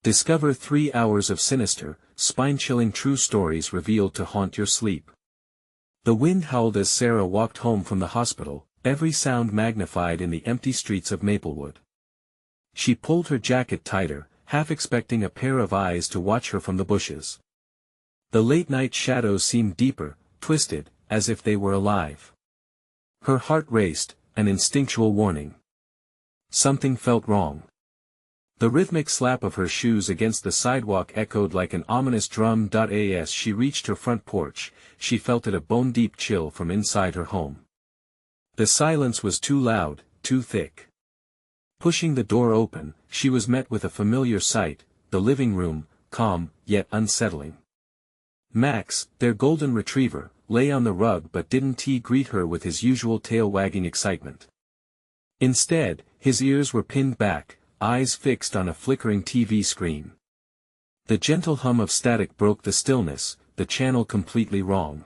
Discover 3 hours of sinister, spine-chilling true stories revealed to haunt your sleep. The wind howled as Sarah walked home from the hospital, every sound magnified in the empty streets of Maplewood. She pulled her jacket tighter, half expecting a pair of eyes to watch her from the bushes. The late-night shadows seemed deeper, twisted, as if they were alive. Her heart raced, an instinctual warning. Something felt wrong. The rhythmic slap of her shoes against the sidewalk echoed like an ominous drum. As she reached her front porch, she felt it a bone-deep chill from inside her home. The silence was too loud, too thick. Pushing the door open, she was met with a familiar sight, the living room, calm, yet unsettling. Max, their golden retriever, lay on the rug, but didn't he greet her with his usual tail-wagging excitement. Instead, his ears were pinned back, eyes fixed on a flickering TV screen. The gentle hum of static broke the stillness, the channel completely wrong.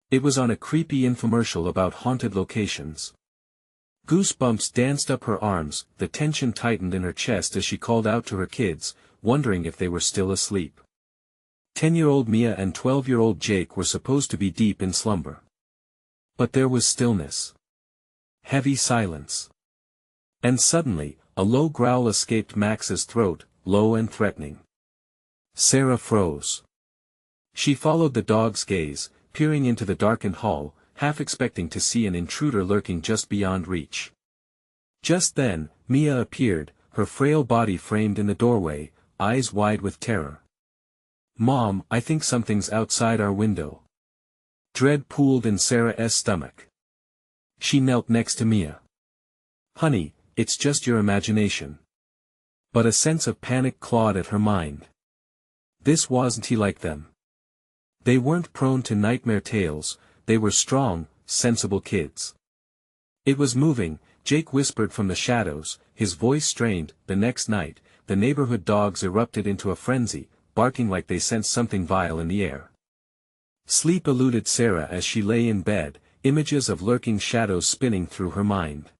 It was on a creepy infomercial about haunted locations. Goosebumps danced up her arms, the tension tightened in her chest as she called out to her kids, wondering if they were still asleep. 10-year-old Mia and 12-year-old Jake were supposed to be deep in slumber. But there was stillness. Heavy silence. And suddenly, a low growl escaped Max's throat, low and threatening. Sarah froze. She followed the dog's gaze, peering into the darkened hall, half expecting to see an intruder lurking just beyond reach. Just then, Mia appeared, her frail body framed in the doorway, eyes wide with terror. "Mom, I think something's outside our window." Dread pooled in Sarah's stomach. She knelt next to Mia. "Honey, it's just your imagination." But a sense of panic clawed at her mind. This wasn't like them. They weren't prone to nightmare tales, they were strong, sensible kids. "It was moving," Jake whispered from the shadows, his voice strained. The next night, the neighborhood dogs erupted into a frenzy, barking like they sensed something vile in the air. Sleep eluded Sarah as she lay in bed, images of lurking shadows spinning through her mind.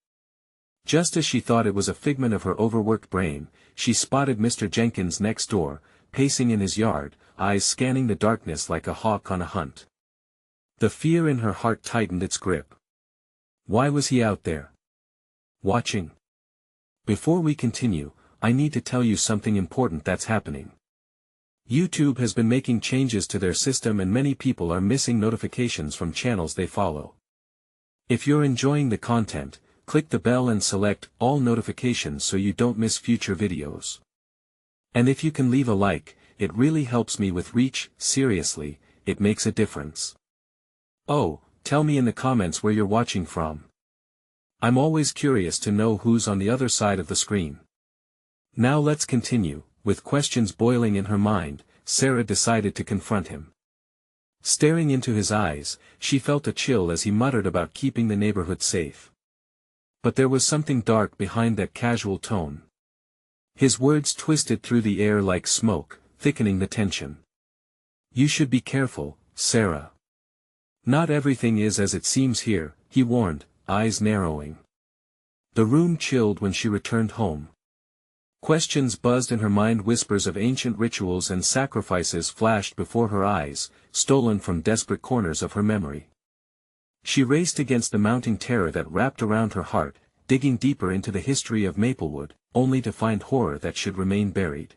Just as she thought it was a figment of her overworked brain, she spotted Mr. Jenkins next door, pacing in his yard, eyes scanning the darkness like a hawk on a hunt. The fear in her heart tightened its grip. Why was he out there? Watching? Before we continue, I need to tell you something important that's happening. YouTube has been making changes to their system and many people are missing notifications from channels they follow. If you're enjoying the content, click the bell and select all notifications so you don't miss future videos. And if you can leave a like, it really helps me with reach. Seriously, it makes a difference. Oh, tell me in the comments where you're watching from. I'm always curious to know who's on the other side of the screen. Now let's continue. With questions boiling in her mind, Sarah decided to confront him. Staring into his eyes, she felt a chill as he muttered about keeping the neighborhood safe. But there was something dark behind that casual tone. His words twisted through the air like smoke, thickening the tension. "You should be careful, Sarah. Not everything is as it seems here," he warned, eyes narrowing. The room chilled when she returned home. Questions buzzed in her mind, whispers of ancient rituals and sacrifices flashed before her eyes, stolen from desperate corners of her memory. She raced against the mounting terror that wrapped around her heart, digging deeper into the history of Maplewood, only to find horror that should remain buried.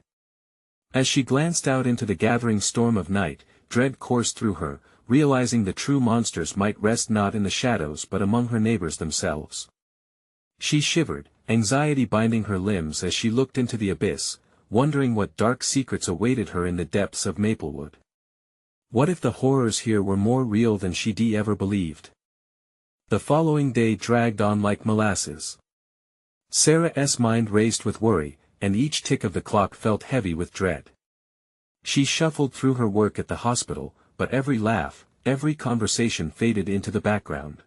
As she glanced out into the gathering storm of night, dread coursed through her, realizing the true monsters might rest not in the shadows but among her neighbors themselves. She shivered, anxiety binding her limbs as she looked into the abyss, wondering what dark secrets awaited her in the depths of Maplewood. What if the horrors here were more real than she'd ever believed? The following day dragged on like molasses. Sarah's mind raced with worry, and each tick of the clock felt heavy with dread. She shuffled through her work at the hospital, but every laugh, every conversation faded into the background.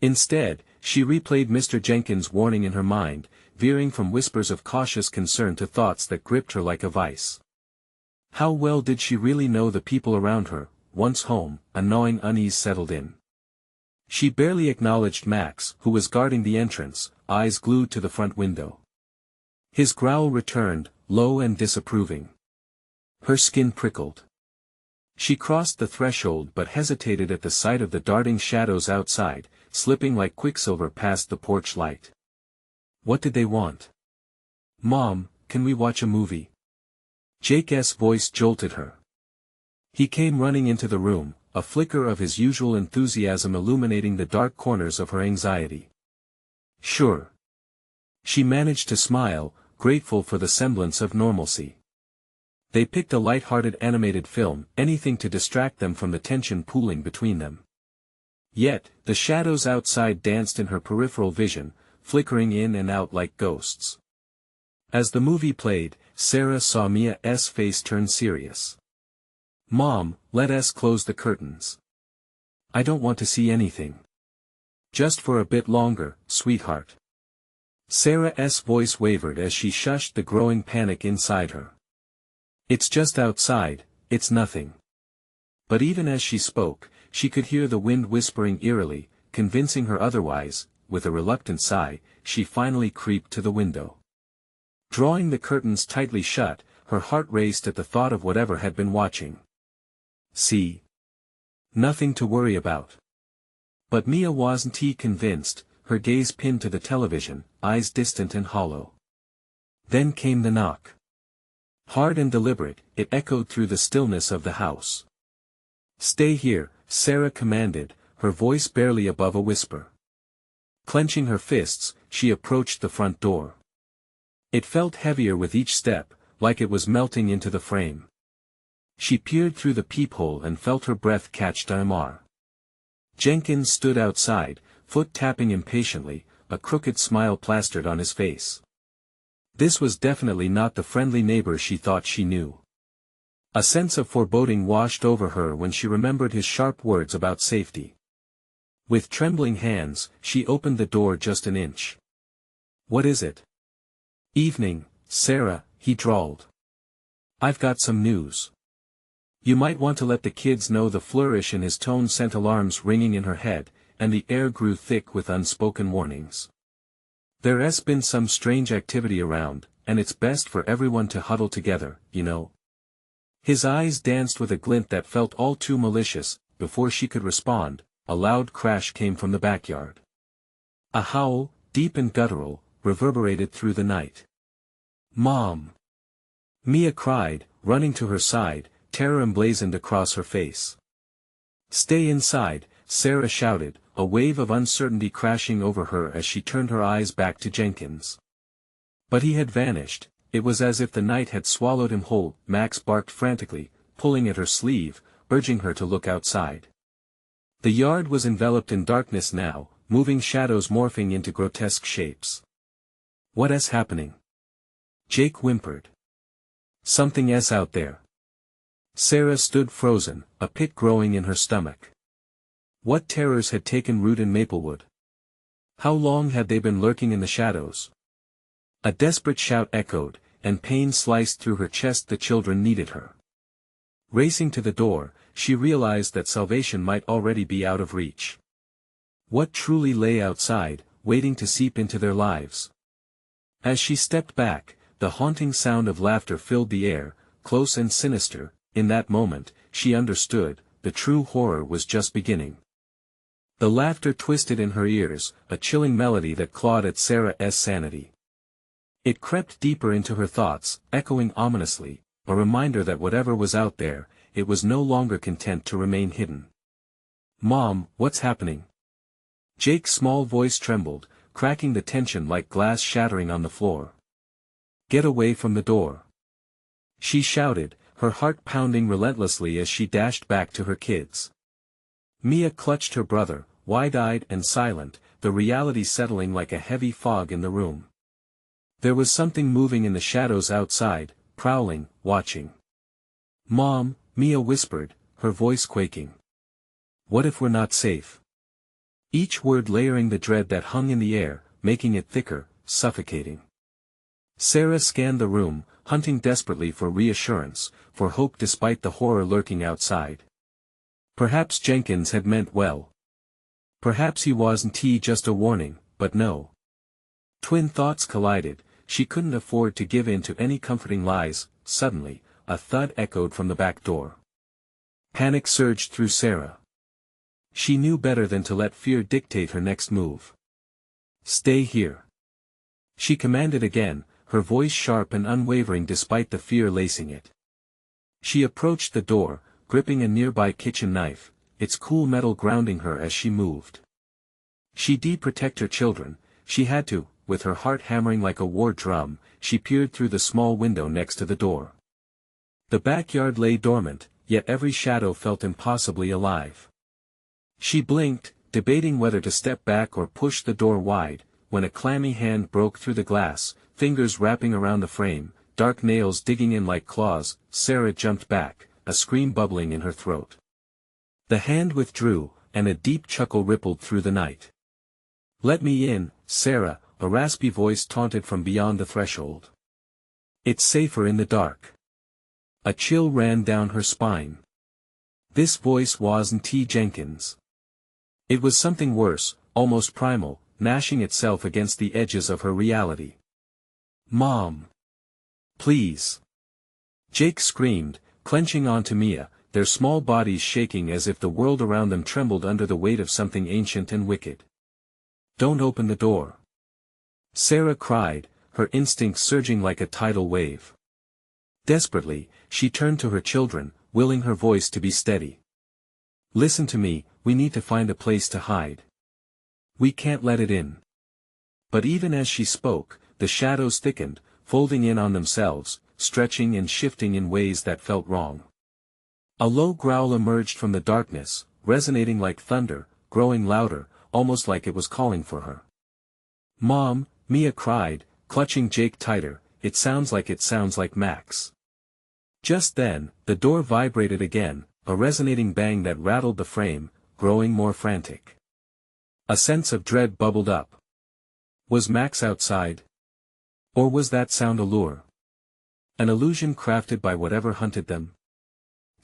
Instead, she replayed Mr. Jenkins' warning in her mind, veering from whispers of cautious concern to thoughts that gripped her like a vice. How well did she really know the people around her? Once home, a gnawing unease settled in. She barely acknowledged Max, who was guarding the entrance, eyes glued to the front window. His growl returned, low and disapproving. Her skin prickled. She crossed the threshold but hesitated at the sight of the darting shadows outside, slipping like quicksilver past the porch light. What did they want? "Mom, can we watch a movie?" Jake's voice jolted her. He came running into the room, a flicker of his usual enthusiasm illuminating the dark corners of her anxiety. "Sure." She managed to smile, grateful for the semblance of normalcy. They picked a light-hearted animated film, anything to distract them from the tension pooling between them. Yet, the shadows outside danced in her peripheral vision, flickering in and out like ghosts. As the movie played, Sarah saw Mia's face turn serious. "Mom, let us close the curtains. I don't want to see anything." "Just for a bit longer, sweetheart." Sarah's voice wavered as she shushed the growing panic inside her. "It's just outside, it's nothing." But even as she spoke, she could hear the wind whispering eerily, convincing her otherwise. With a reluctant sigh, she finally creeped to the window. Drawing the curtains tightly shut, her heart raced at the thought of whatever had been watching. See? Nothing to worry about. But Mia wasn't convinced, her gaze pinned to the television, eyes distant and hollow. Then came the knock. Hard and deliberate, it echoed through the stillness of the house. "Stay here," Sarah commanded, her voice barely above a whisper. Clenching her fists, she approached the front door. It felt heavier with each step, like it was melting into the frame. She peered through the peephole and felt her breath catch Damar. Jenkins stood outside, foot tapping impatiently, a crooked smile plastered on his face. This was definitely not the friendly neighbor she thought she knew. A sense of foreboding washed over her when she remembered his sharp words about safety. With trembling hands, she opened the door just an inch. "What is it?" "Evening, Sarah," he drawled. "I've got some news. You might want to let the kids know." The flourish in his tone sent alarms ringing in her head, and the air grew thick with unspoken warnings. "There's been some strange activity around, and it's best for everyone to huddle together, you know." His eyes danced with a glint that felt all too malicious. Before she could respond, a loud crash came from the backyard. A howl, deep and guttural, reverberated through the night. "Mom!" Mia cried, running to her side, terror emblazoned across her face. "Stay inside," Sarah shouted, a wave of uncertainty crashing over her as she turned her eyes back to Jenkins. But he had vanished. It was as if the night had swallowed him whole. Max barked frantically, pulling at her sleeve, urging her to look outside. The yard was enveloped in darkness now, moving shadows morphing into grotesque shapes. "What is happening?" Jake whimpered. "Something out there." Sarah stood frozen, a pit growing in her stomach. What terrors had taken root in Maplewood? How long had they been lurking in the shadows? A desperate shout echoed, and pain sliced through her chest. The children needed her. Racing to the door, she realized that salvation might already be out of reach. What truly lay outside, waiting to seep into their lives? As she stepped back, the haunting sound of laughter filled the air, close and sinister. In that moment, she understood, the true horror was just beginning. The laughter twisted in her ears, a chilling melody that clawed at Sarah's sanity. It crept deeper into her thoughts, echoing ominously, a reminder that whatever was out there, it was no longer content to remain hidden. "Mom, what's happening?" Jake's small voice trembled, cracking the tension like glass shattering on the floor. "Get away from the door!" she shouted, her heart pounding relentlessly as she dashed back to her kids. Mia clutched her brother, wide-eyed and silent, the reality settling like a heavy fog in the room. There was something moving in the shadows outside, prowling, watching. "Mom," Mia whispered, her voice quaking. "What if we're not safe?" Each word layering the dread that hung in the air, making it thicker, suffocating. Sarah scanned the room, hunting desperately for reassurance, for hope despite the horror lurking outside. Perhaps Jenkins had meant well. Perhaps he wasn't just a warning, but no. Twin thoughts collided, she couldn't afford to give in to any comforting lies. Suddenly, a thud echoed from the back door. Panic surged through Sarah. She knew better than to let fear dictate her next move. "Stay here," she commanded again, her voice sharp and unwavering despite the fear lacing it. She approached the door, gripping a nearby kitchen knife, its cool metal grounding her as she moved. She'd protect her children, she had to. With her heart hammering like a war drum, she peered through the small window next to the door. The backyard lay dormant, yet every shadow felt impossibly alive. She blinked, debating whether to step back or push the door wide, when a clammy hand broke through the glass, fingers wrapping around the frame, dark nails digging in like claws. Sarah jumped back, a scream bubbling in her throat. The hand withdrew, and a deep chuckle rippled through the night. "Let me in, Sarah," a raspy voice taunted from beyond the threshold. "It's safer in the dark." A chill ran down her spine. This voice wasn't T. Jenkins. It was something worse, almost primal, gnashing itself against the edges of her reality. "Mom! Please!" Jake screamed, clenching onto Mia, their small bodies shaking as if the world around them trembled under the weight of something ancient and wicked. "Don't open the door!" Sarah cried, her instincts surging like a tidal wave. Desperately, she turned to her children, willing her voice to be steady. "Listen to me, we need to find a place to hide. We can't let it in." But even as she spoke, the shadows thickened, folding in on themselves, stretching and shifting in ways that felt wrong. A low growl emerged from the darkness, resonating like thunder, growing louder, almost like it was calling for her. "Mom," Mia cried, clutching Jake tighter, it sounds like Max." Just then, the door vibrated again, a resonating bang that rattled the frame, growing more frantic. A sense of dread bubbled up. Was Max outside? Or was that sound a lure? An illusion crafted by whatever hunted them?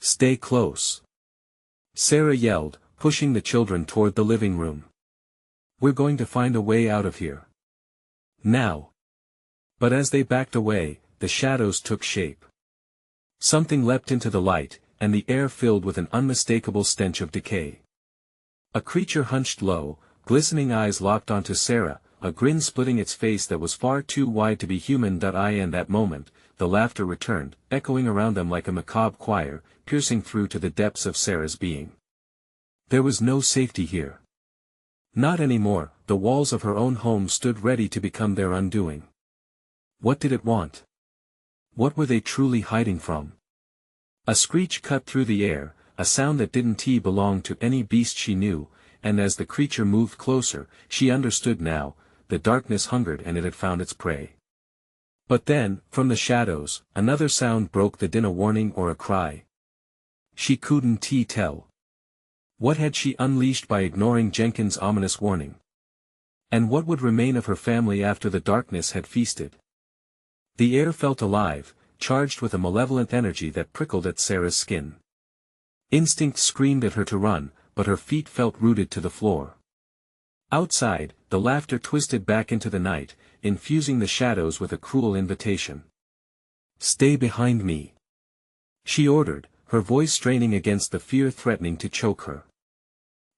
"Stay close," Sarah yelled, pushing the children toward the living room. "We're going to find a way out of here. Now." But as they backed away, the shadows took shape. Something leapt into the light, and the air filled with an unmistakable stench of decay. A creature hunched low, glistening eyes locked onto Sarah, a grin splitting its face that was far too wide to be human. In that moment, the laughter returned, echoing around them like a macabre choir, piercing through to the depths of Sarah's being. There was no safety here. Not anymore. The walls of her own home stood ready to become their undoing. What did it want? What were they truly hiding from? A screech cut through the air, a sound that didn't belong to any beast she knew, and as the creature moved closer, she understood now, the darkness hungered and it had found its prey. But then, from the shadows, another sound broke the din, a warning or a cry. She couldn't tell. What had she unleashed by ignoring Jenkins' ominous warning? And what would remain of her family after the darkness had feasted? The air felt alive, charged with a malevolent energy that prickled at Sarah's skin. Instinct screamed at her to run, but her feet felt rooted to the floor. Outside, the laughter twisted back into the night, infusing the shadows with a cruel invitation. "Stay behind me," she ordered, her voice straining against the fear threatening to choke her.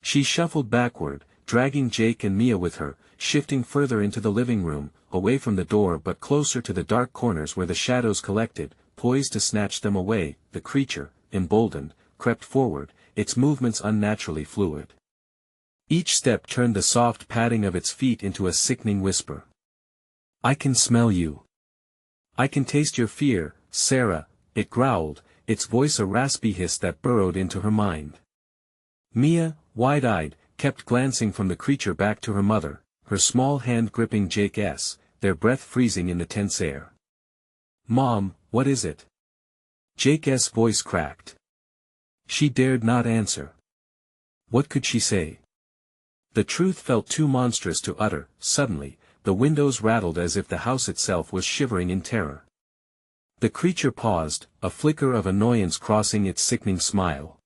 She shuffled backward, dragging Jake and Mia with her, shifting further into the living room, away from the door but closer to the dark corners where the shadows collected, poised to snatch them away. The creature, emboldened, crept forward, its movements unnaturally fluid. Each step turned the soft padding of its feet into a sickening whisper. "I can smell you. I can taste your fear, Sarah," it growled, its voice a raspy hiss that burrowed into her mind. Mia, wide-eyed, kept glancing from the creature back to her mother, her small hand gripping Jake's, their breath freezing in the tense air. "Mom, what is it?" Jake's voice cracked. She dared not answer. What could she say? The truth felt too monstrous to utter. Suddenly, the windows rattled as if the house itself was shivering in terror. The creature paused, a flicker of annoyance crossing its sickening smile.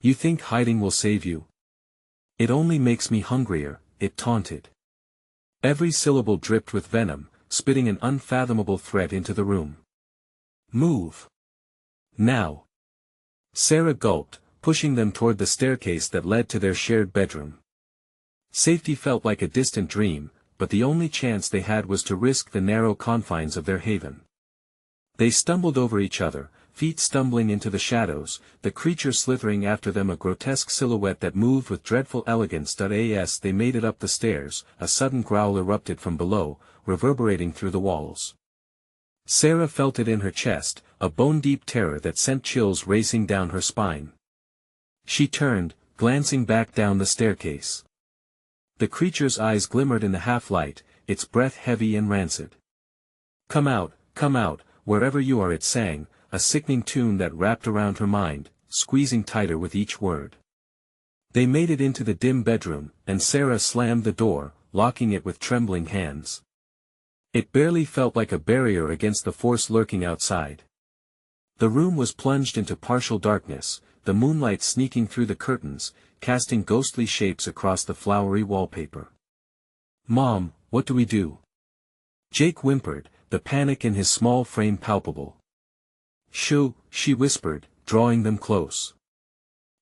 "You think hiding will save you? It only makes me hungrier," it taunted. Every syllable dripped with venom, spitting an unfathomable threat into the room. "Move! Now!" Sarah gulped, pushing them toward the staircase that led to their shared bedroom. Safety felt like a distant dream, but the only chance they had was to risk the narrow confines of their haven. They stumbled over each other, feet stumbling into the shadows, the creature slithering after them, a grotesque silhouette that moved with dreadful elegance. As they made it up the stairs, a sudden growl erupted from below, reverberating through the walls. Sarah felt it in her chest, a bone-deep terror that sent chills racing down her spine. She turned, glancing back down the staircase. The creature's eyes glimmered in the half-light, its breath heavy and rancid. Come out, wherever you are," it sang, a sickening tune that wrapped around her mind, squeezing tighter with each word. They made it into the dim bedroom, and Sarah slammed the door, locking it with trembling hands. It barely felt like a barrier against the force lurking outside. The room was plunged into partial darkness, the moonlight sneaking through the curtains, casting ghostly shapes across the flowery wallpaper. "Mom, what do we do?" Jake whimpered, the panic in his small frame palpable. "Shoo," she whispered, drawing them close.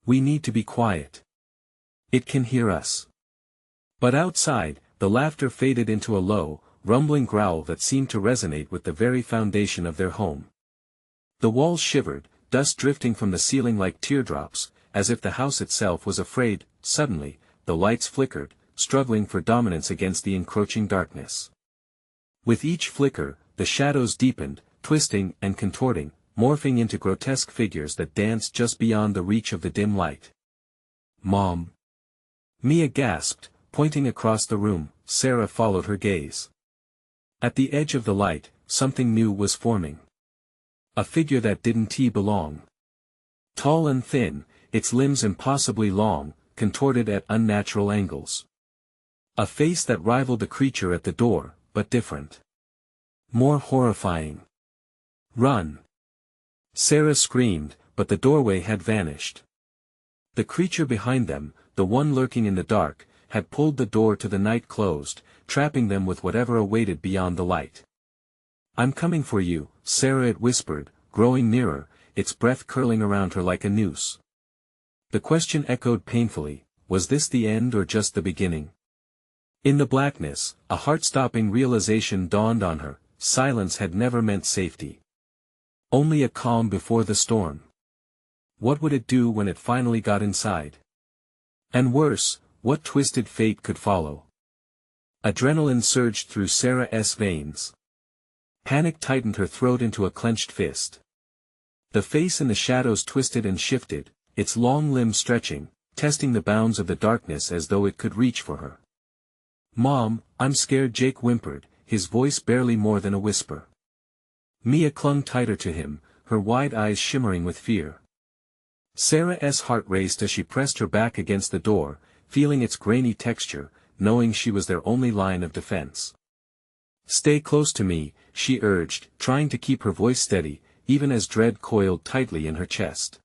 "We need to be quiet. It can hear us." But outside, the laughter faded into a low, rumbling growl that seemed to resonate with the very foundation of their home. The walls shivered, dust drifting from the ceiling like teardrops, as if the house itself was afraid. Suddenly, the lights flickered, struggling for dominance against the encroaching darkness. With each flicker, the shadows deepened, twisting and contorting, morphing into grotesque figures that danced just beyond the reach of the dim light. "Mom!" Mia gasped, pointing across the room. Sarah followed her gaze. At the edge of the light, something new was forming. A figure that didn't belong. Tall and thin, its limbs impossibly long, contorted at unnatural angles. A face that rivaled the creature at the door, but different. More horrifying. "Run!" Sarah screamed, but the doorway had vanished. The creature behind them, the one lurking in the dark, had pulled the door to the night closed, trapping them with whatever awaited beyond the light. "I'm coming for you, Sarah," it whispered, growing nearer, its breath curling around her like a noose. The question echoed painfully, was this the end or just the beginning? In the blackness, a heart-stopping realization dawned on her: silence had never meant safety. Only a calm before the storm. What would it do when it finally got inside? And worse, what twisted fate could follow? Adrenaline surged through Sarah's veins. Panic tightened her throat into a clenched fist. The face in the shadows twisted and shifted, its long limbs stretching, testing the bounds of the darkness as though it could reach for her. "Mom, I'm scared," Jake whimpered, his voice barely more than a whisper. Mia clung tighter to him, her wide eyes shimmering with fear. Sarah's heart raced as she pressed her back against the door, feeling its grainy texture, knowing she was their only line of defense. "Stay close to me," she urged, trying to keep her voice steady, even as dread coiled tightly in her chest.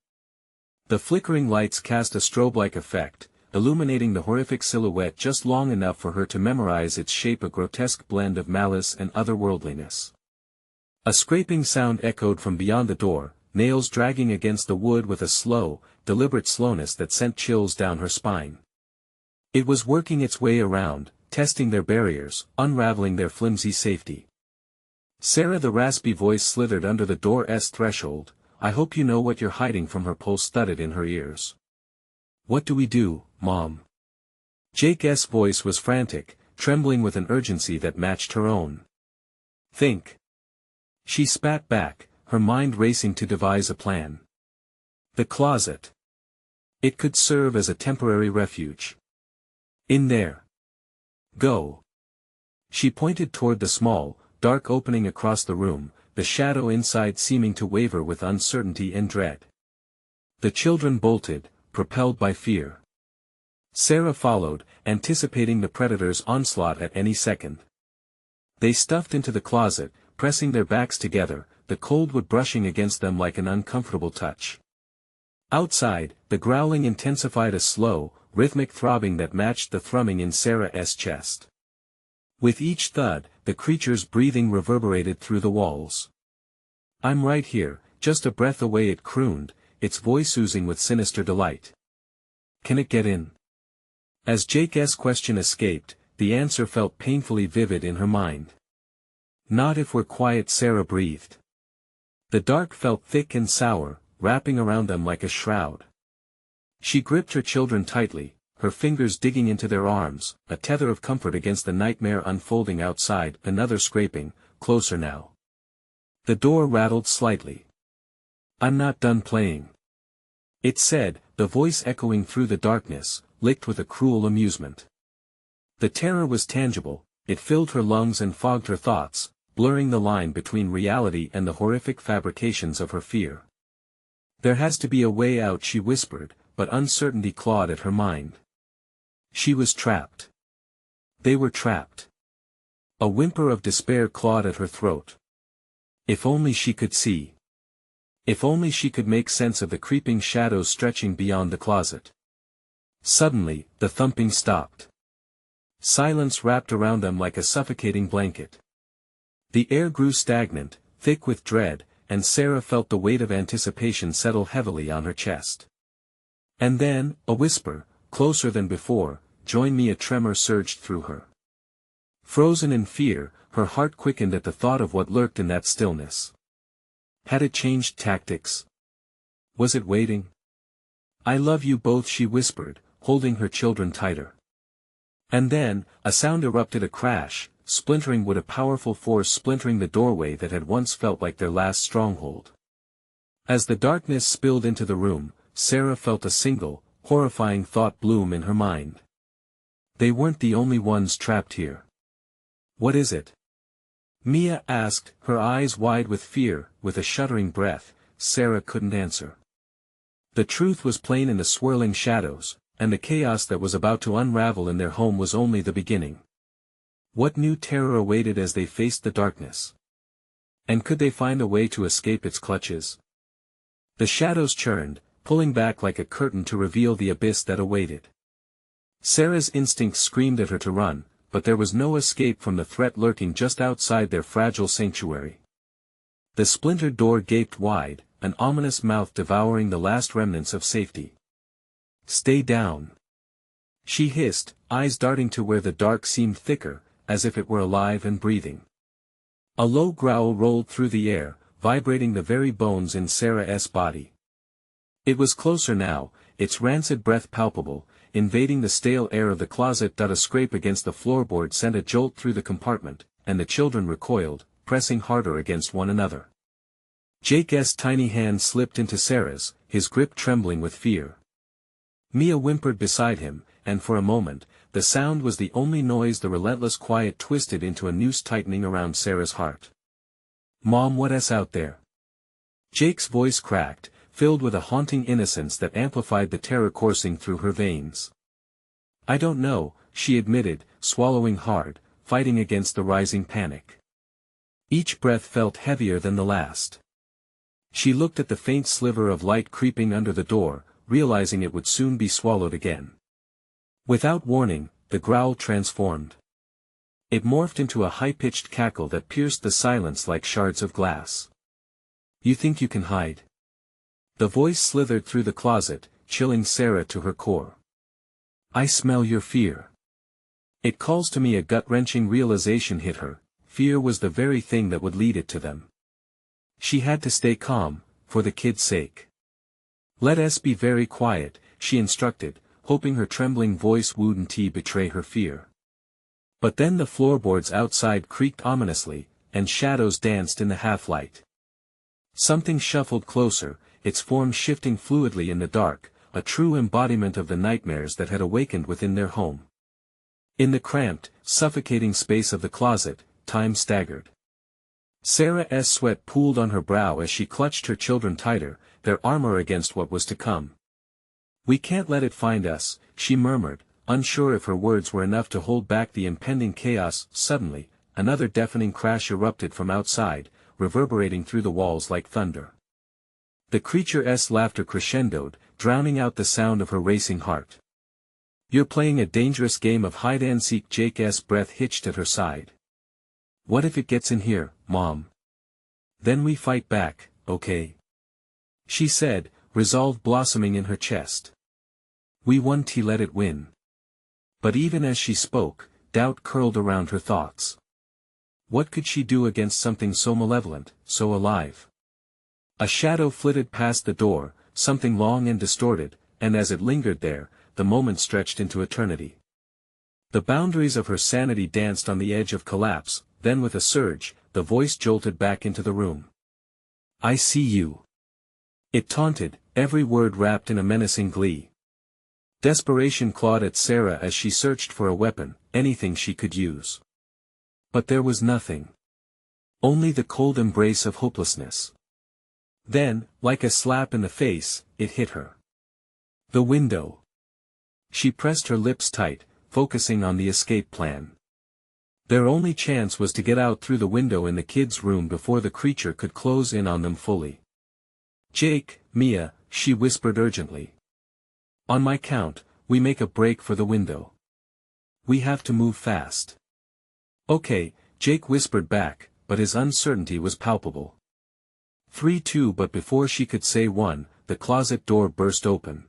The flickering lights cast a strobe-like effect, illuminating the horrific silhouette just long enough for her to memorize its shape, a grotesque blend of malice and otherworldliness. A scraping sound echoed from beyond the door, nails dragging against the wood with a slow, deliberate slowness that sent chills down her spine. It was working its way around, testing their barriers, unraveling their flimsy safety. Sarah, the raspy voice slithered under the door's threshold. "I hope you know what you're hiding from." Her pulse thudded in her ears. "What do we do, Mom?" Jake's voice was frantic, trembling with an urgency that matched her own. "Think." She spat back, her mind racing to devise a plan. "The closet. It could serve as a temporary refuge. In there. Go." She pointed toward the small, dark opening across the room, the shadow inside seeming to waver with uncertainty and dread. The children bolted, propelled by fear. Sarah followed, anticipating the predator's onslaught at any second. They stuffed into the closet, pressing their backs together, the cold wood brushing against them like an uncomfortable touch. Outside, the growling intensified, a slow, rhythmic throbbing that matched the thrumming in Sarah's chest. With each thud, the creature's breathing reverberated through the walls. "I'm right here, just a breath away," it crooned, its voice oozing with sinister delight. "Can it get in?" As Jake's question escaped, the answer felt painfully vivid in her mind. "Not if we're quiet," Sarah breathed. The dark felt thick and sour, wrapping around them like a shroud. She gripped her children tightly, her fingers digging into their arms, a tether of comfort against the nightmare unfolding outside. Another scraping, closer now. The door rattled slightly. "I'm not done playing," it said, the voice echoing through the darkness, licked with a cruel amusement. The terror was tangible, it filled her lungs and fogged her thoughts, blurring the line between reality and the horrific fabrications of her fear. "There has to be a way out," she whispered, but uncertainty clawed at her mind. She was trapped. They were trapped. A whimper of despair clawed at her throat. If only she could see. If only she could make sense of the creeping shadows stretching beyond the closet. Suddenly, the thumping stopped. Silence wrapped around them like a suffocating blanket. The air grew stagnant, thick with dread, and Sarah felt the weight of anticipation settle heavily on her chest. And then, a whisper, closer than before, "Join me." A tremor surged through her. Frozen in fear, her heart quickened at the thought of what lurked in that stillness. Had it changed tactics? Was it waiting? "I love you both," she whispered, holding her children tighter. And then, a sound erupted, a crash, splintering wood, a powerful force splintering the doorway that had once felt like their last stronghold. As the darkness spilled into the room, Sarah felt a single, horrifying thought bloom in her mind. They weren't the only ones trapped here. "What is it?" Mia asked, her eyes wide with fear. With a shuddering breath, Sarah couldn't answer. The truth was plain in the swirling shadows, and the chaos that was about to unravel in their home was only the beginning. What new terror awaited as they faced the darkness? And could they find a way to escape its clutches? The shadows churned, pulling back like a curtain to reveal the abyss that awaited. Sarah's instincts screamed at her to run, but there was no escape from the threat lurking just outside their fragile sanctuary. The splintered door gaped wide, an ominous mouth devouring the last remnants of safety. "Stay down," she hissed, eyes darting to where the dark seemed thicker, as if it were alive and breathing. A low growl rolled through the air, vibrating the very bones in Sarah's body. It was closer now, its rancid breath palpable, invading the stale air of the closet. A scrape against the floorboard sent a jolt through the compartment, and the children recoiled, pressing harder against one another. Jake's tiny hand slipped into Sarah's, his grip trembling with fear. Mia whimpered beside him, and for a moment, the sound was the only noise. The relentless quiet twisted into a noose tightening around Sarah's heart. "Mom, what's out there?" Jake's voice cracked, filled with a haunting innocence that amplified the terror coursing through her veins. "I don't know," she admitted, swallowing hard, fighting against the rising panic. Each breath felt heavier than the last. She looked at the faint sliver of light creeping under the door, realizing it would soon be swallowed again. Without warning, the growl transformed. It morphed into a high-pitched cackle that pierced the silence like shards of glass. "You think you can hide?" The voice slithered through the closet, chilling Sarah to her core. "I smell your fear." "It calls to me." A gut-wrenching realization hit her, fear was the very thing that would lead it to them. She had to stay calm, for the kid's sake. "Let us be very quiet," she instructed, hoping her trembling voice wouldn't betray her fear. But then the floorboards outside creaked ominously, and shadows danced in the half-light. Something shuffled closer, its form shifting fluidly in the dark, a true embodiment of the nightmares that had awakened within their home. In the cramped, suffocating space of the closet, time staggered. Sarah's sweat pooled on her brow as she clutched her children tighter, their armor against what was to come. "We can't let it find us," she murmured, unsure if her words were enough to hold back the impending chaos. Suddenly, another deafening crash erupted from outside, reverberating through the walls like thunder. The creature's laughter crescendoed, drowning out the sound of her racing heart. You're playing a dangerous game of hide-and-seek. Jake's breath hitched at her side. What if it gets in here, Mom? Then we fight back, okay? She said, resolve blossoming in her chest. We won. Let it win. But even as she spoke, doubt curled around her thoughts. What could she do against something so malevolent, so alive? A shadow flitted past the door, something long and distorted, and as it lingered there, the moment stretched into eternity. The boundaries of her sanity danced on the edge of collapse, then with a surge, the voice jolted back into the room. I see you. It taunted, every word wrapped in a menacing glee. Desperation clawed at Sarah as she searched for a weapon, anything she could use. But there was nothing. Only the cold embrace of hopelessness. Then, like a slap in the face, it hit her. The window. She pressed her lips tight, focusing on the escape plan. Their only chance was to get out through the window in the kids' room before the creature could close in on them fully. Jake, Mia, she whispered urgently. On my count, we make a break for the window. We have to move fast. Okay, Jake whispered back, but his uncertainty was palpable. 3-2. But before she could say one, the closet door burst open.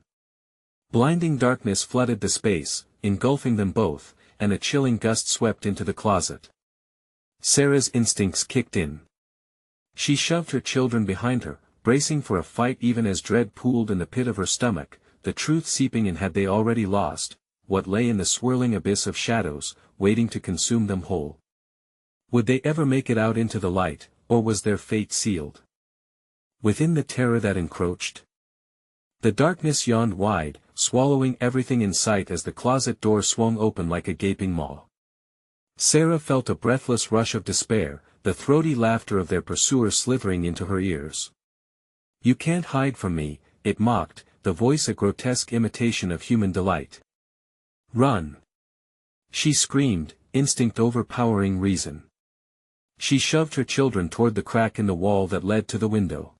Blinding darkness flooded the space, engulfing them both, and a chilling gust swept into the closet. Sarah's instincts kicked in. She shoved her children behind her, bracing for a fight even as dread pooled in the pit of her stomach, the truth seeping in. Had they already lost what lay in the swirling abyss of shadows, waiting to consume them whole? Would they ever make it out into the light, or was their fate sealed? Within the terror that encroached, the darkness yawned wide, swallowing everything in sight as the closet door swung open like a gaping maw. Sarah felt a breathless rush of despair, the throaty laughter of their pursuer slithering into her ears. You can't hide from me, it mocked, the voice a grotesque imitation of human delight. Run! She screamed, instinct overpowering reason. She shoved her children toward the crack in the wall that led to the window.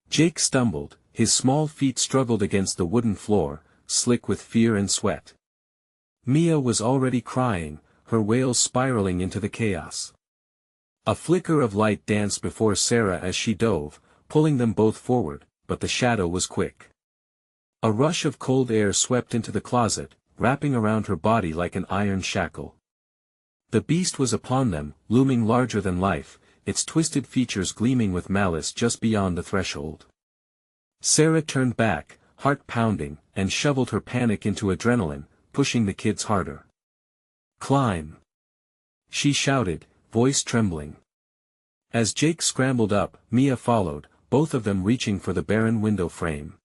Jake stumbled, his small feet struggled against the wooden floor, slick with fear and sweat. Mia was already crying, her wails spiraling into the chaos. A flicker of light danced before Sarah as she dove, pulling them both forward, but the shadow was quick. A rush of cold air swept into the closet, wrapping around her body like an iron shackle. The beast was upon them, looming larger than life, its twisted features gleaming with malice just beyond the threshold. Sarah turned back, heart pounding, and shoveled her panic into adrenaline, pushing the kids harder. Climb! She shouted, voice trembling. As Jake scrambled up, Mia followed, both of them reaching for the barren window frame.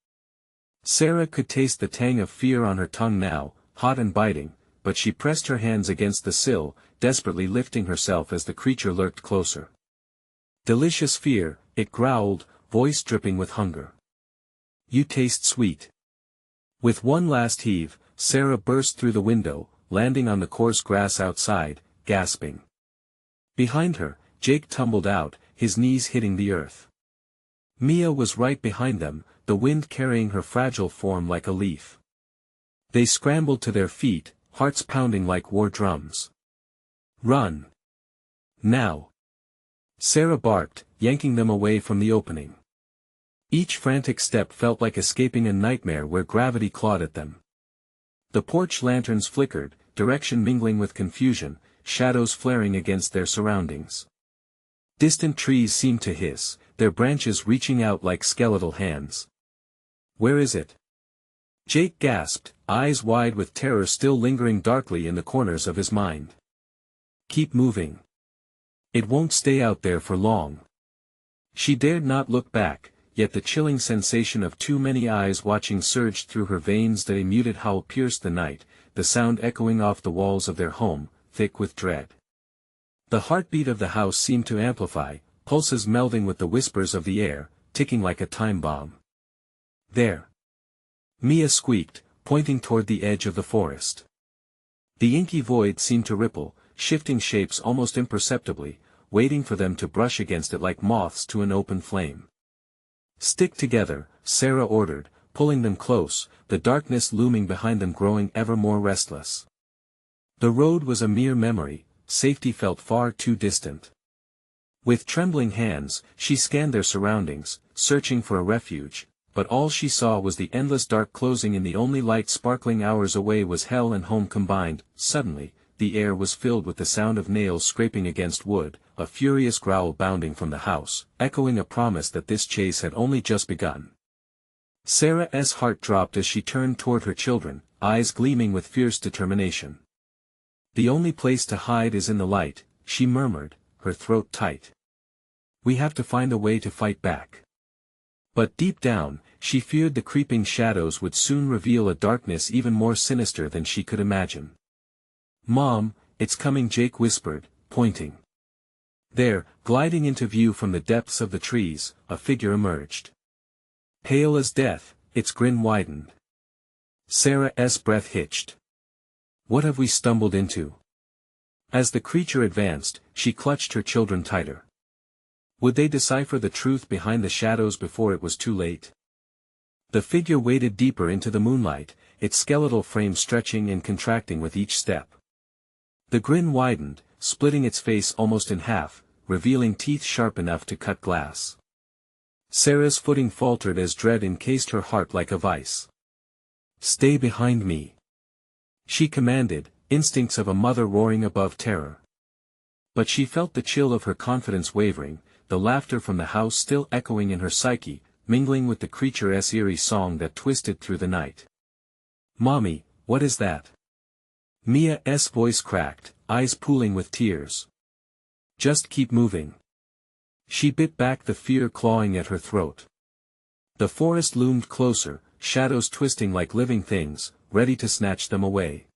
Sarah could taste the tang of fear on her tongue now, hot and biting, but she pressed her hands against the sill, desperately lifting herself as the creature lurked closer. Delicious fear, it growled, voice dripping with hunger. You taste sweet. With one last heave, Sarah burst through the window, landing on the coarse grass outside, gasping. Behind her, Jake tumbled out, his knees hitting the earth. Mia was right behind them, the wind carrying her fragile form like a leaf. They scrambled to their feet, hearts pounding like war drums. Run! Now! Sarah barked, yanking them away from the opening. Each frantic step felt like escaping a nightmare where gravity clawed at them. The porch lanterns flickered, direction mingling with confusion, shadows flaring against their surroundings. Distant trees seemed to hiss, their branches reaching out like skeletal hands. Where is it? Jake gasped, eyes wide with terror still lingering darkly in the corners of his mind. Keep moving. It won't stay out there for long. She dared not look back, yet the chilling sensation of too many eyes watching surged through her veins. A muted howl pierced the night, the sound echoing off the walls of their home, thick with dread. The heartbeat of the house seemed to amplify, pulses melding with the whispers of the air, ticking like a time bomb. There! Mia squeaked, pointing toward the edge of the forest. The inky void seemed to ripple, shifting shapes almost imperceptibly, waiting for them to brush against it like moths to an open flame. Stick together, Sarah ordered, pulling them close, the darkness looming behind them growing ever more restless. The road was a mere memory, safety felt far too distant. With trembling hands, she scanned their surroundings, searching for a refuge, but all she saw was the endless dark closing in. The only light sparkling hours away was hell and home combined. Suddenly, the air was filled with the sound of nails scraping against wood, a furious growl bounding from the house, echoing a promise that this chase had only just begun. Sarah's heart dropped as she turned toward her children, eyes gleaming with fierce determination. "The only place to hide is in the light," she murmured, her throat tight. "We have to find a way to fight back." But deep down, she feared the creeping shadows would soon reveal a darkness even more sinister than she could imagine. "Mom, it's coming," Jake whispered, pointing. There, gliding into view from the depths of the trees, a figure emerged. Pale as death, its grin widened. Sarah's breath hitched. "What have we stumbled into?" As the creature advanced, she clutched her children tighter. Would they decipher the truth behind the shadows before it was too late? The figure waded deeper into the moonlight, its skeletal frame stretching and contracting with each step. The grin widened, splitting its face almost in half, revealing teeth sharp enough to cut glass. Sarah's footing faltered as dread encased her heart like a vice. "Stay behind me," she commanded, instincts of a mother roaring above terror. But she felt the chill of her confidence wavering, the laughter from the house still echoing in her psyche, mingling with the creature's eerie song that twisted through the night. "Mommy, what is that?" Mia's voice cracked, eyes pooling with tears. "Just keep moving." She bit back the fear clawing at her throat. The forest loomed closer, shadows twisting like living things, ready to snatch them away.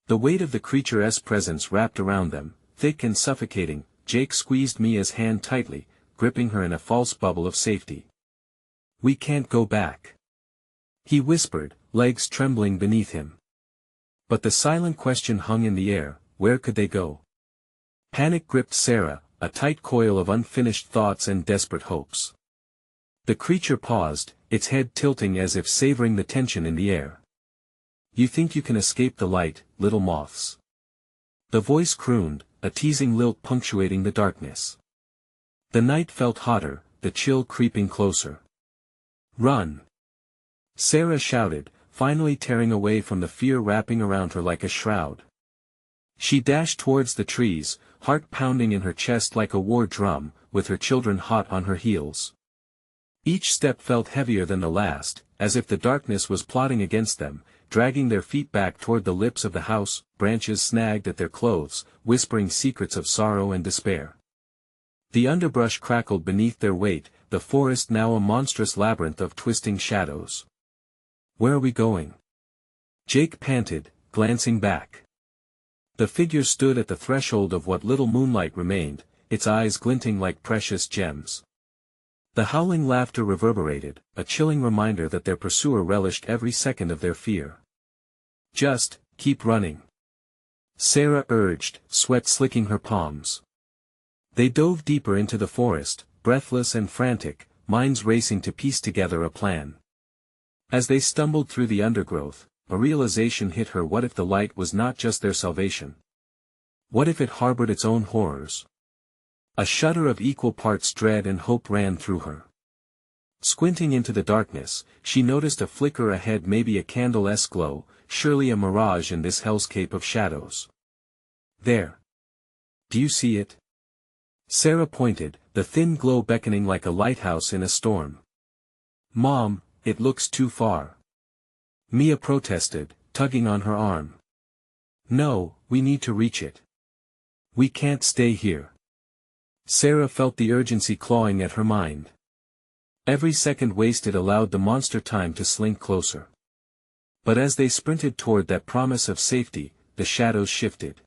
The weight of the creature's presence wrapped around them, thick and suffocating. Jake squeezed Mia's hand tightly, gripping her in a false bubble of safety. "We can't go back," he whispered, legs trembling beneath him. But the silent question hung in the air, where could they go? Panic gripped Sarah, a tight coil of unfinished thoughts and desperate hopes. The creature paused, its head tilting as if savoring the tension in the air. "You think you can escape the light, little moths?" The voice crooned, a teasing lilt punctuating the darkness. The night felt hotter, the chill creeping closer. "Run!" Sarah shouted, finally tearing away from the fear wrapping around her like a shroud. She dashed towards the trees, heart pounding in her chest like a war drum, with her children hot on her heels. Each step felt heavier than the last, as if the darkness was plotting against them, dragging their feet back toward the lips of the house. Branches snagged at their clothes, whispering secrets of sorrow and despair. The underbrush crackled beneath their weight, the forest now a monstrous labyrinth of twisting shadows. "Where are we going?" Jake panted, glancing back. The figure stood at the threshold of what little moonlight remained, its eyes glinting like precious gems. The howling laughter reverberated, a chilling reminder that their pursuer relished every second of their fear. "Just, keep running," Sarah urged, sweat slicking her palms. They dove deeper into the forest, breathless and frantic, minds racing to piece together a plan. As they stumbled through the undergrowth, a realization hit her. What if the light was not just their salvation? What if it harbored its own horrors? A shudder of equal parts dread and hope ran through her. Squinting into the darkness, she noticed a flicker ahead, maybe a candle's glow, surely a mirage in this hellscape of shadows. "There. Do you see it?" Sarah pointed, the thin glow beckoning like a lighthouse in a storm. "Mom, it looks too far." Mia protested, tugging on her arm. "No, we need to reach it. We can't stay here." Sarah felt the urgency clawing at her mind. Every second wasted allowed the monster time to slink closer. But as they sprinted toward that promise of safety, the shadows shifted.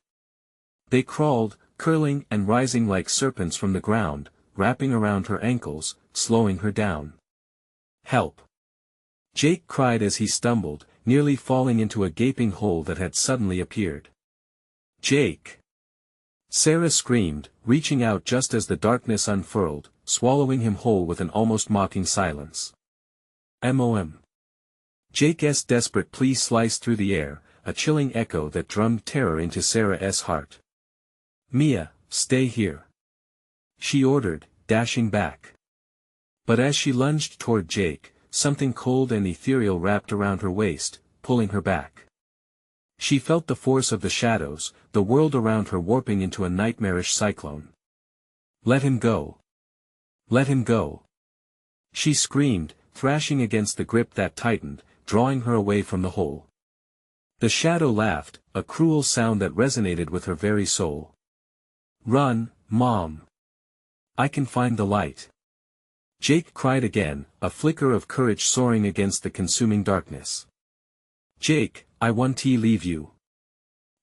They crawled, curling and rising like serpents from the ground, wrapping around her ankles, slowing her down. "Help!" Jake cried as he stumbled, nearly falling into a gaping hole that had suddenly appeared. "Jake!" Sarah screamed, reaching out just as the darkness unfurled, swallowing him whole with an almost mocking silence. "Mom. Jake's desperate plea sliced through the air, a chilling echo that drummed terror into Sarah's heart. "Mia, stay here," she ordered, dashing back. But as she lunged toward Jake, something cold and ethereal wrapped around her waist, pulling her back. She felt the force of the shadows, the world around her warping into a nightmarish cyclone. "Let him go. Let him go," she screamed, thrashing against the grip that tightened, drawing her away from the hole. The shadow laughed, a cruel sound that resonated with her very soul. "Run, Mom. I can find the light." Jake cried again, a flicker of courage soaring against the consuming darkness. "Jake, I want to leave you."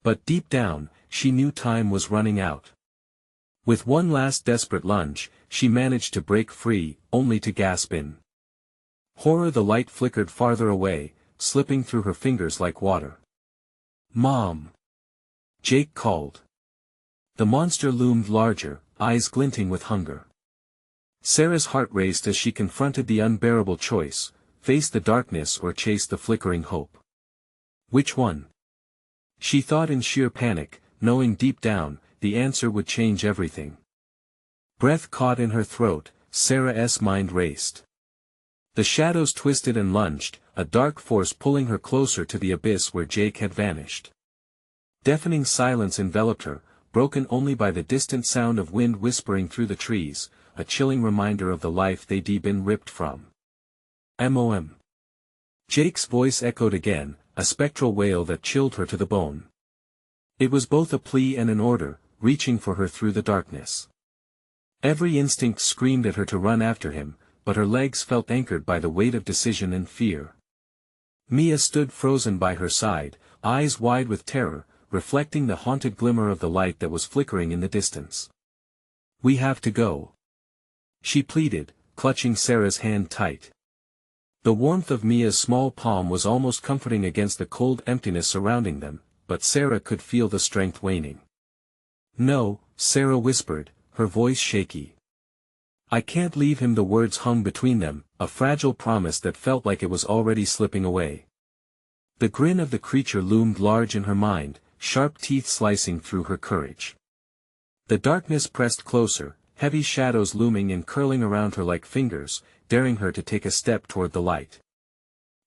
But deep down, she knew time was running out. With one last desperate lunge, she managed to break free, only to gasp in horror. The light flickered farther away, slipping through her fingers like water. "Mom!" Jake called. The monster loomed larger, eyes glinting with hunger. Sarah's heart raced as she confronted the unbearable choice, face the darkness or chase the flickering hope. Which one? She thought in sheer panic, knowing deep down, the answer would change everything. Breath caught in her throat, Sarah's mind raced. The shadows twisted and lunged, a dark force pulling her closer to the abyss where Jake had vanished. Deafening silence enveloped her, broken only by the distant sound of wind whispering through the trees, a chilling reminder of the life they'd been ripped from. "Mom." Jake's voice echoed again, a spectral wail that chilled her to the bone. It was both a plea and an order, reaching for her through the darkness. Every instinct screamed at her to run after him, but her legs felt anchored by the weight of decision and fear. Mia stood frozen by her side, eyes wide with terror, reflecting the haunted glimmer of the light that was flickering in the distance. "We have to go," she pleaded, clutching Sarah's hand tight. The warmth of Mia's small palm was almost comforting against the cold emptiness surrounding them, but Sarah could feel the strength waning. "No," Sarah whispered, her voice shaky. "I can't leave him." The words hung between them, a fragile promise that felt like it was already slipping away. The grin of the creature loomed large in her mind, sharp teeth slicing through her courage. The darkness pressed closer, heavy shadows looming and curling around her like fingers, daring her to take a step toward the light.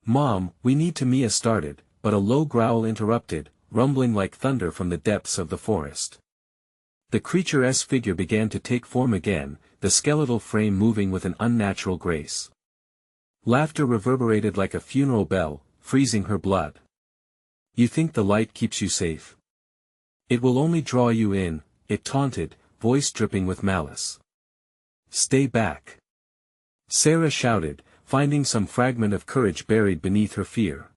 "Mom, we need to." Mia started, but a low growl interrupted, rumbling like thunder from the depths of the forest. The creature's figure began to take form again, the skeletal frame moving with an unnatural grace. Laughter reverberated like a funeral bell, freezing her blood. "You think the light keeps you safe? It will only draw you in," it taunted, voice dripping with malice. "Stay back," Sarah shouted, finding some fragment of courage buried beneath her fear.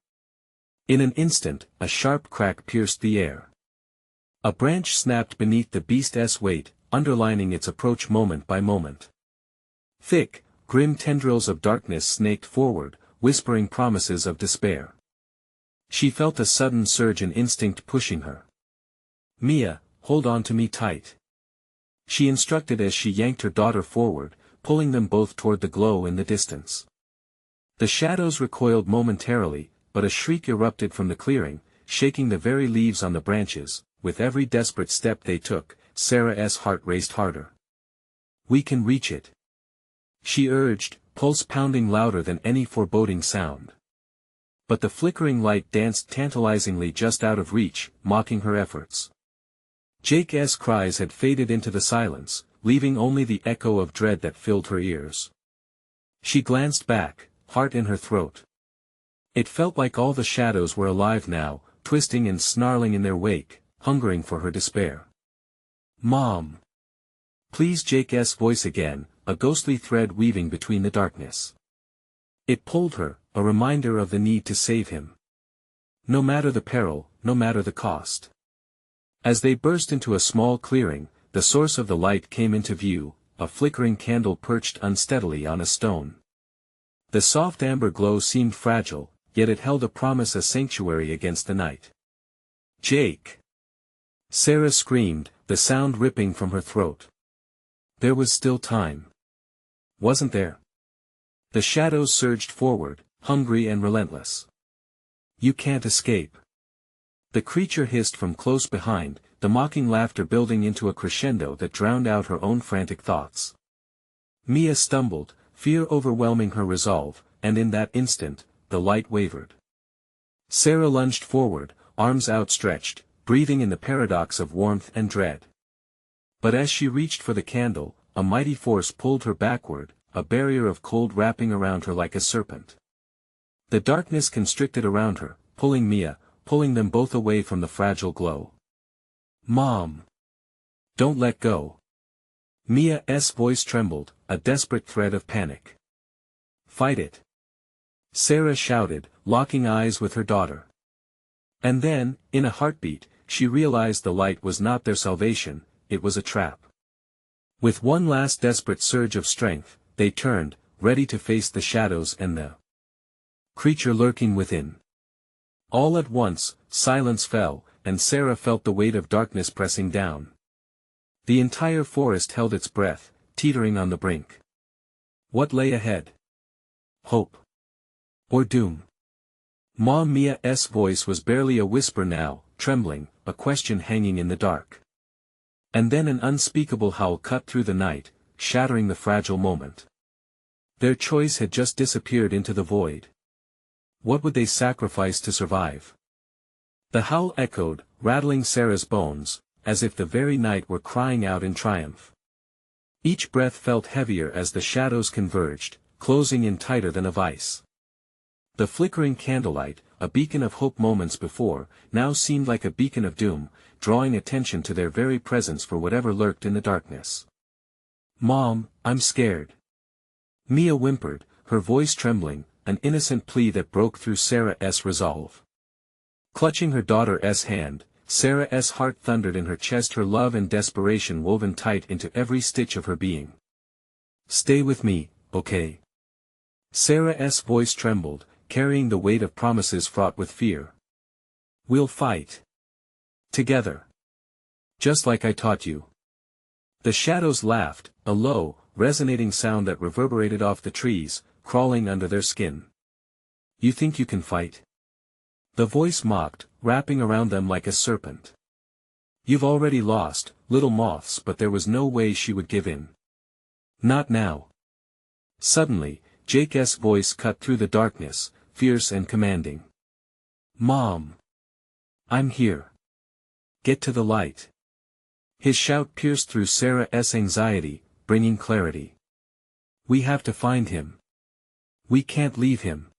In an instant, a sharp crack pierced the air. A branch snapped beneath the beast's weight, underlining its approach moment by moment. Thick, grim tendrils of darkness snaked forward, whispering promises of despair. She felt a sudden surge in instinct pushing her. "Mia, hold on to me tight," she instructed as she yanked her daughter forward, pulling them both toward the glow in the distance. The shadows recoiled momentarily, but a shriek erupted from the clearing, shaking the very leaves on the branches. With every desperate step they took, Sarah's heart raced harder. "We can reach it," she urged, pulse pounding louder than any foreboding sound. But the flickering light danced tantalizingly just out of reach, mocking her efforts. Jake's cries had faded into the silence, leaving only the echo of dread that filled her ears. She glanced back, heart in her throat. It felt like all the shadows were alive now, twisting and snarling in their wake, hungering for her despair. "Mom! Please." Jake's voice again, a ghostly thread weaving between the darkness. It pulled her, a reminder of the need to save him. No matter the peril, no matter the cost. As they burst into a small clearing, the source of the light came into view, a flickering candle perched unsteadily on a stone. The soft amber glow seemed fragile, yet it held a promise, a sanctuary against the night. "Jake!" Sarah screamed, the sound ripping from her throat. There was still time. Wasn't there? The shadows surged forward, hungry and relentless. You can't escape. The creature hissed from close behind, the mocking laughter building into a crescendo that drowned out her own frantic thoughts. Mia stumbled, fear overwhelming her resolve, and in that instant, the light wavered. Sarah lunged forward, arms outstretched, breathing in the paradox of warmth and dread. But as she reached for the candle, a mighty force pulled her backward, a barrier of cold wrapping around her like a serpent. The darkness constricted around her, pulling them both away from the fragile glow. "Mom! Don't let go!" Mia's voice trembled, a desperate thread of panic. "Fight it!" Sarah shouted, locking eyes with her daughter. And then, in a heartbeat, she realized the light was not their salvation, it was a trap. With one last desperate surge of strength, they turned, ready to face the shadows and the creature lurking within. All at once, silence fell, and Sarah felt the weight of darkness pressing down. The entire forest held its breath, teetering on the brink. What lay ahead? Hope? Or doom? Mia's voice was barely a whisper now, trembling, a question hanging in the dark. And then an unspeakable howl cut through the night, shattering the fragile moment. Their choice had just disappeared into the void. What would they sacrifice to survive? The howl echoed, rattling Sarah's bones, as if the very night were crying out in triumph. Each breath felt heavier as the shadows converged, closing in tighter than a vice. The flickering candlelight, a beacon of hope moments before, now seemed like a beacon of doom, drawing attention to their very presence for whatever lurked in the darkness. "Mom, I'm scared." Mia whimpered, her voice trembling, an innocent plea that broke through Sarah's resolve. Clutching her daughter's hand, Sarah's heart thundered in her chest, her love and desperation woven tight into every stitch of her being. "Stay with me, okay?" Sarah's voice trembled, carrying the weight of promises fraught with fear. "We'll fight. Together. Just like I taught you." The shadows laughed, a low, resonating sound that reverberated off the trees, crawling under their skin. "You think you can fight?" The voice mocked, wrapping around them like a serpent. "You've already lost, little moths," but there was no way she would give in. "Not now." Suddenly, Jake's voice cut through the darkness, fierce and commanding. "Mom! I'm here. Get to the light." His shout pierced through Sarah's anxiety, bringing clarity. "We have to find him. We can't leave him."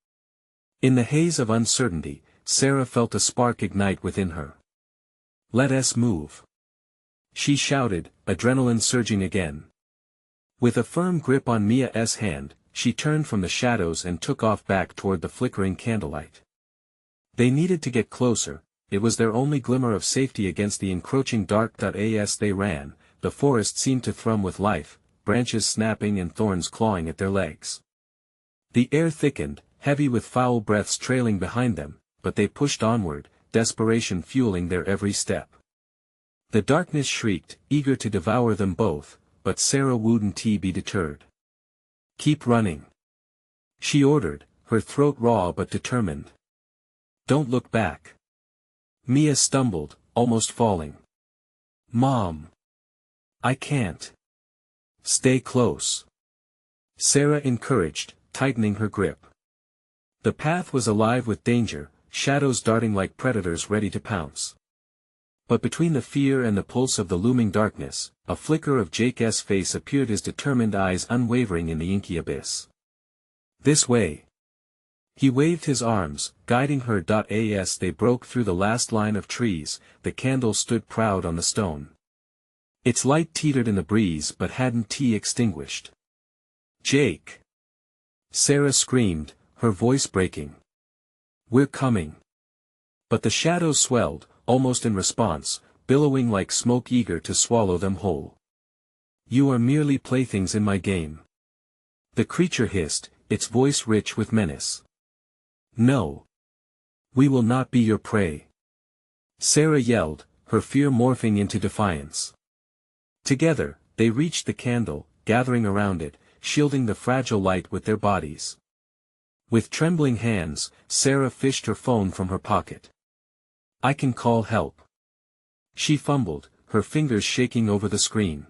In the haze of uncertainty, Sarah felt a spark ignite within her. "Let us move." She shouted, adrenaline surging again. With a firm grip on Mia's hand, she turned from the shadows and took off back toward the flickering candlelight. They needed to get closer, it was their only glimmer of safety against the encroaching dark. As they ran, the forest seemed to thrum with life, branches snapping and thorns clawing at their legs. The air thickened, heavy with foul breaths trailing behind them, but they pushed onward, desperation fueling their every step. The darkness shrieked, eager to devour them both, but Sarah wouldn't be deterred. "Keep running," she ordered, her throat raw but determined. "Don't look back." Mia stumbled, almost falling. "Mom! I can't." "Stay close," Sarah encouraged, tightening her grip. The path was alive with danger, shadows darting like predators ready to pounce. But between the fear and the pulse of the looming darkness, a flicker of Jake's face appeared, his determined eyes unwavering in the inky abyss. "This way." He waved his arms, guiding her. As they broke through the last line of trees, the candle stood proud on the stone. Its light teetered in the breeze but hadn't extinguished. "Jake!" Sarah screamed, her voice breaking. "We're coming." But the shadows swelled, almost in response, billowing like smoke eager to swallow them whole. "You are merely playthings in my game." The creature hissed, its voice rich with menace. "No. We will not be your prey." Sarah yelled, her fear morphing into defiance. Together, they reached the candle, gathering around it, shielding the fragile light with their bodies. With trembling hands, Sarah fished her phone from her pocket. "I can call help." She fumbled, her fingers shaking over the screen.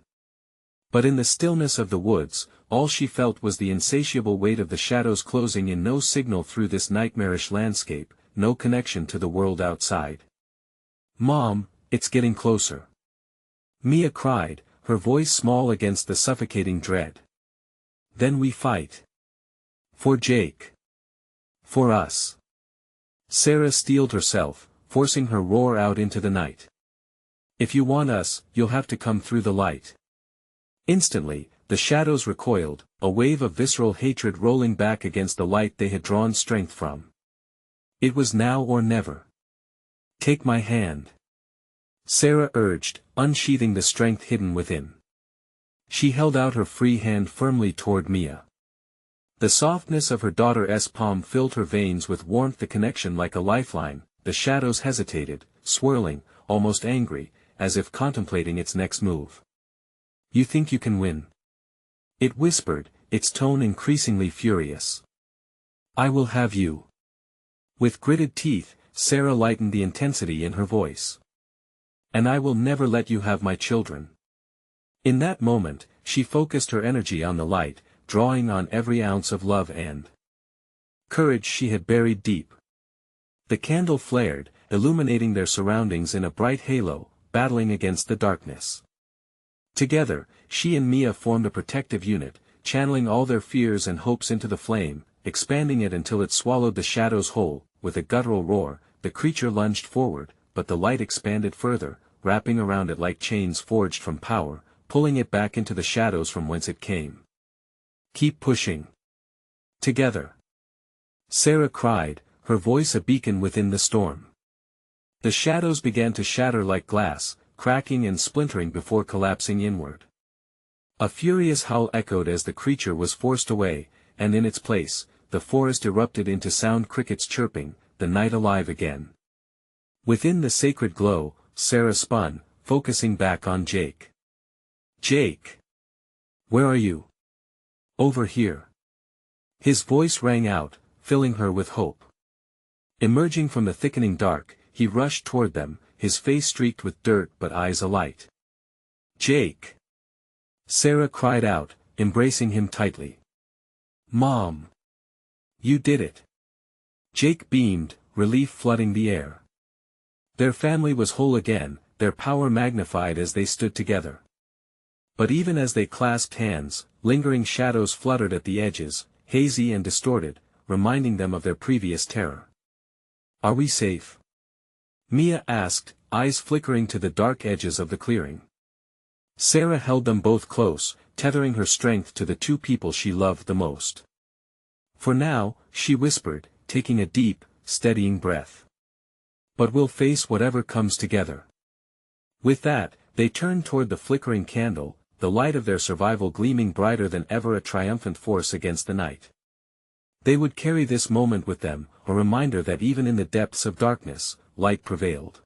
But in the stillness of the woods, all she felt was the insatiable weight of the shadows closing in, no signal through this nightmarish landscape, no connection to the world outside. "Mom, it's getting closer," Mia cried, her voice small against the suffocating dread. "Then we fight. For Jake. For us." Sarah steeled herself, forcing her roar out into the night. "If you want us, you'll have to come through the light." Instantly, the shadows recoiled, a wave of visceral hatred rolling back against the light they had drawn strength from. It was now or never. "Take my hand," Sarah urged, unsheathing the strength hidden within. She held out her free hand firmly toward Mia. The softness of her daughter's palm filled her veins with warmth, the connection like a lifeline. The shadows hesitated, swirling, almost angry, as if contemplating its next move. "You think you can win?" it whispered, its tone increasingly furious. "I will have you." With gritted teeth, Sarah lightened the intensity in her voice. "And I will never let you have my children." In that moment, she focused her energy on the light, drawing on every ounce of love and courage she had buried deep. The candle flared, illuminating their surroundings in a bright halo, battling against the darkness. Together, she and Mia formed a protective unit, channeling all their fears and hopes into the flame, expanding it until it swallowed the shadows whole. With a guttural roar, the creature lunged forward, but the light expanded further, wrapping around it like chains forged from power, pulling it back into the shadows from whence it came. "Keep pushing. Together," Sarah cried, her voice a beacon within the storm. The shadows began to shatter like glass, cracking and splintering before collapsing inward. A furious howl echoed as the creature was forced away, and in its place, the forest erupted into sound crickets chirping, the night alive again. Within the sacred glow, Sarah spun, focusing back on Jake. "Jake! Where are you?" "Over here." His voice rang out, filling her with hope. Emerging from the thickening dark, he rushed toward them, his face streaked with dirt but eyes alight. "Jake!" Sarah cried out, embracing him tightly. "Mom! You did it!" Jake beamed, relief flooding the air. Their family was whole again, their power magnified as they stood together. But even as they clasped hands, lingering shadows fluttered at the edges, hazy and distorted, reminding them of their previous terror. "Are we safe?" Mia asked, eyes flickering to the dark edges of the clearing. Sarah held them both close, tethering her strength to the two people she loved the most. "For now," she whispered, taking a deep, steadying breath. "But we'll face whatever comes together." With that, they turned toward the flickering candle, the light of their survival gleaming brighter than ever, a triumphant force against the night. They would carry this moment with them, a reminder that even in the depths of darkness, light prevailed.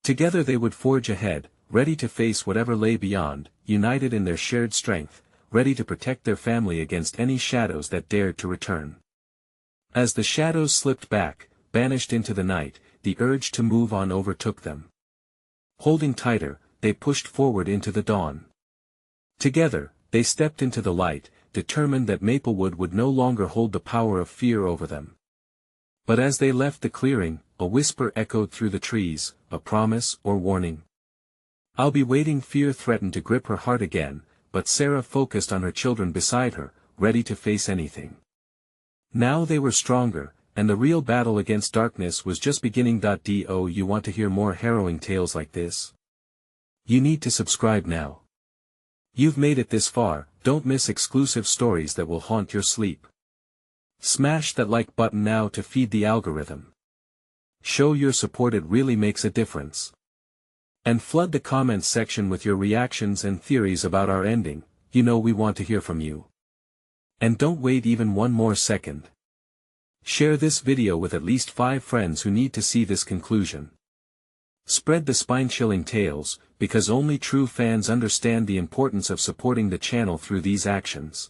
Together they would forge ahead, ready to face whatever lay beyond, united in their shared strength, ready to protect their family against any shadows that dared to return. As the shadows slipped back, banished into the night, the urge to move on overtook them. Holding tighter, they pushed forward into the dawn. Together, they stepped into the light, determined that Maplewood would no longer hold the power of fear over them. But as they left the clearing, a whisper echoed through the trees, a promise or warning. "I'll be waiting." Fear threatened to grip her heart again, but Sarah focused on her children beside her, ready to face anything. Now they were stronger, and the real battle against darkness was just beginning. Do you want to hear more harrowing tales like this? You need to subscribe now. You've made it this far, don't miss exclusive stories that will haunt your sleep. Smash that like button now to feed the algorithm. Show your support, it really makes a difference. And flood the comments section with your reactions and theories about our ending, you know we want to hear from you. And don't wait even one more second. Share this video with at least 5 friends who need to see this conclusion. Spread the spine-chilling tales, because only true fans understand the importance of supporting the channel through these actions.